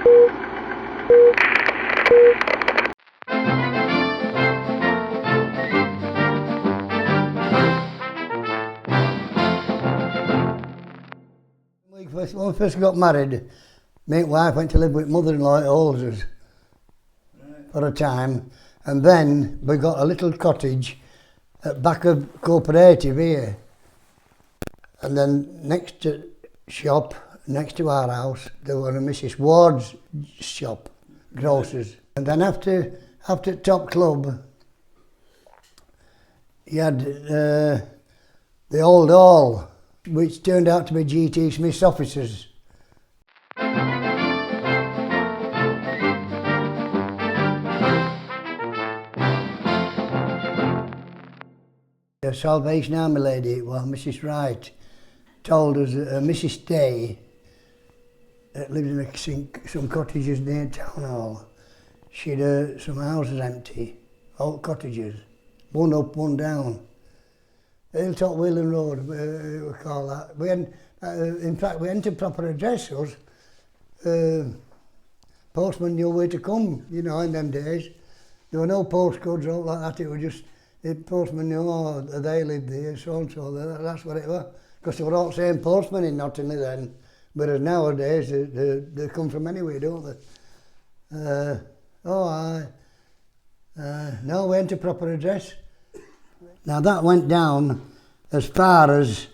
When we first got married, my wife went to live with mother-in-law at Olsers for a time, and then we got a little cottage at back of Cooperative here, and then next to shop, next to our house, there was a Mrs. Ward's shop, grocers. And then after Top Club, you had the Old Hall, which turned out to be G.T. Smith's offices. The Salvation Army lady, well, Mrs. Wright, told us that Mrs. Day, that lived in some cottages near Town Hall, she'd some houses empty, old cottages, one up, one down. HILLTOP Whelan Road, we call that. We hadn't, in fact, we hadn't a proper address, us. Postman knew where to come, you know, in them days. There were no postcodes or like that, it was just, the postman knew, oh, they lived there, so-and-so, that's what it was. Because they were all the same postman in Knottingley then, whereas nowadays they come from anywhere, don't they? No, we hadn't a proper address. Now that went down as far as,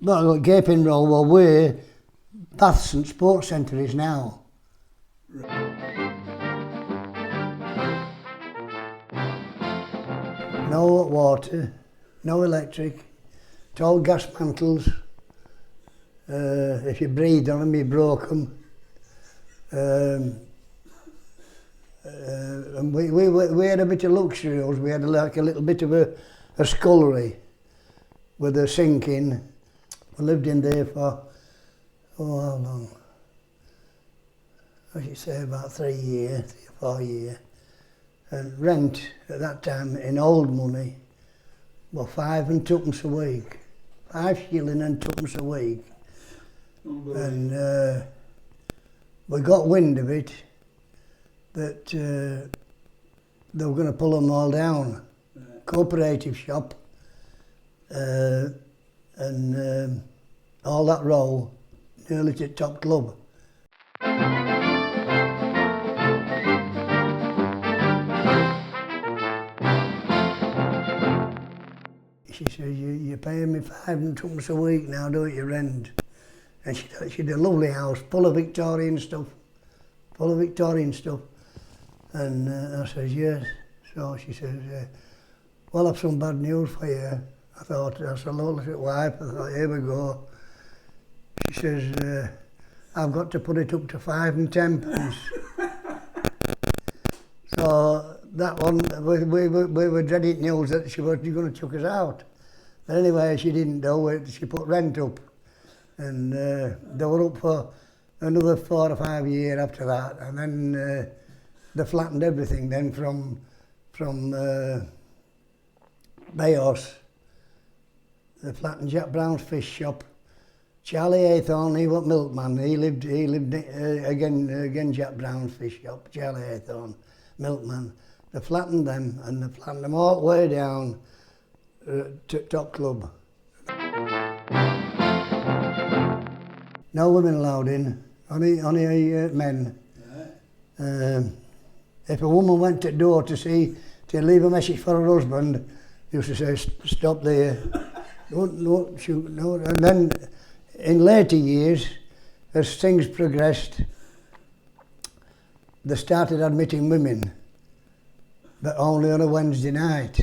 well, Gaping Row, well, where Baths and Sports Centre is now. No hot water, no electric, it's all gas mantles. If you breathed on them, you broke them. And we had a bit of luxury. We had like a little bit of a scullery with a sink in. We lived in there for, how long? I should say about 3 or 4 years. And rent at that time in old money, well, 5 and 2pence a week. 5 shilling and 2pence a week. And we got wind of it, that they were going to pull them all down. Cooperative shop and all that row nearly to Top Club. She says, you're paying me 5 and 2pence a week now, don't you, rent? And she had a lovely house, full of Victorian stuff. And I says, yes. So she says, well, I've some bad news for you. I thought, that's a lovely wife. I thought, here we go. She says, I've got to put it up to 5 and 10pence. So that one, we were dreading news that she was going to chuck us out. But anyway, she didn't do it. She put rent up. And they were up for another 4 or 5 years after that. And then they flattened everything then from Bayos. They flattened Jack Brown's fish shop. Charlie Haythorne, he was milkman. He lived again Jack Brown's fish shop. Charlie Haythorne, milkman. They flattened them, and they flattened them all the way down to Top Club. No women allowed in, only men. If a woman went to the door to leave a message for her husband, he used to say, stop there, don't shoot, no. And then in later years, as things progressed, they started admitting women, but only on a Wednesday night,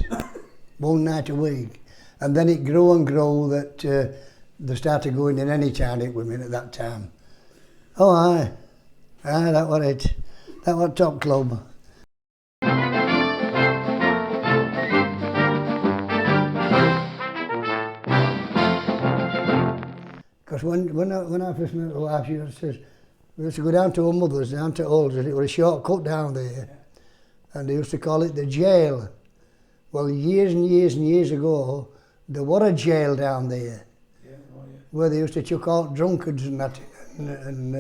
one night a week. And then it grew and grew that they started going in any Chinese women at that time. Oh, aye, that was it. That was Top Club. Because when I first met my wife, she says, we used to go down to her mother's, down to Olsers. It was a shortcut down there. And they used to call it the jail. Well, years and years and years ago, there was a jail down there. Where they used to chuck out drunkards and that, and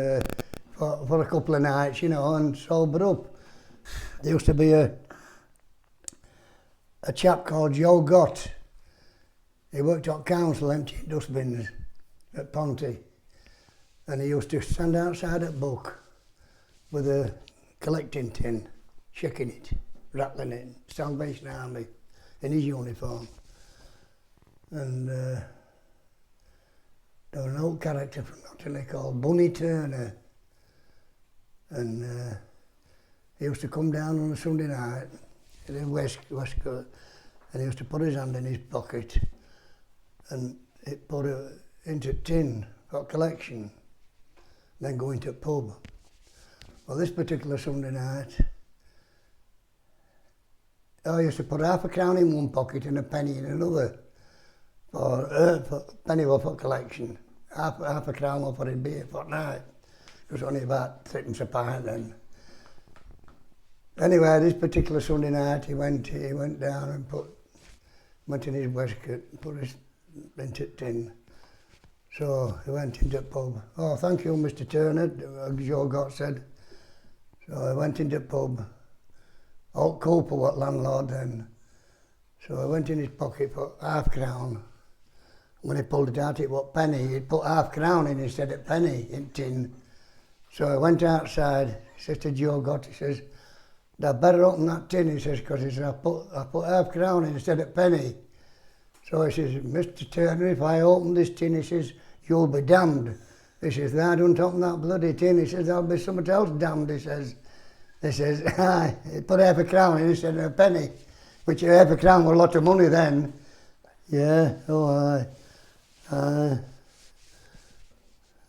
for a couple of nights, you know, and sober up. There used to be a chap called Joe Gott. He worked at council emptying dustbins at Ponty, and he used to stand outside at Buck with a collecting tin, shaking it, rattling it, Salvation Army, in his uniform. And there was an old character from Knottingley called Bunny Turner, and he used to come down on a Sunday night in a waistcoat, and he used to put his hand in his pocket and it put it into tin for collection, then go into a pub. Well, this particular Sunday night, I used to put half a crown in one pocket and a penny in another. For penny was for collection. Half a crown was for his beer for night. It was only about 3p a pint then. Anyway, this particular Sunday night, he went down and went in his waistcoat and put his into tin. So he went into the pub. Oh, thank you, Mr. Turner, Joe Gott said. So I went into the pub. Old Cooper was landlord then. So I went in his pocket for half crown. When he pulled it out, it was penny. He'd put half crown in instead of penny in tin. So I went outside. He says to Joe Gott, he says, "I'd better open that tin," he says, because he says, I put half crown in instead of penny. So he says, "Mr. Turner, if I open this tin," he says, "you'll be damned." He says, "I don't open that bloody tin," he says, "there'll be somebody else damned," he says. He says, "Aye, he put half a crown in instead of a penny," which half a crown was a lot of money then. Yeah, oh aye.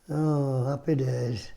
Oh, happy days.